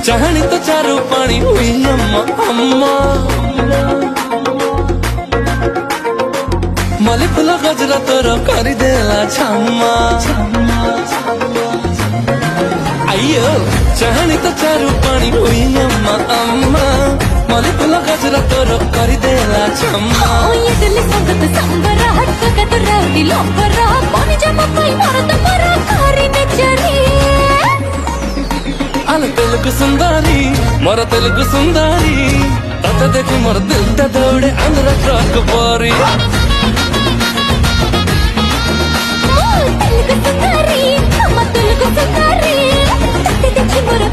चाहनी तो चारू पानी हुई अम्मा अम्मा मली फुल गजरा तोर कर देला छम्मा अयो चाहनी तो चारू पानी हुई अम्मा अम्मा मली फुल गजरा तोर कर देला छम्मा ये दिल संगत संबरा हट का तो राउडी लोंबरा पानी जमा कोई मरद मरा कारी ने चरी अल तेलुगु सुंदरी मोर तेलुगु सुंदरी तत देखी मोर दिल ता दौड़े अंदर ट्रक बारी तेलुगु सुंदरी हम तेलुगु सुंदरी तते देखी मोर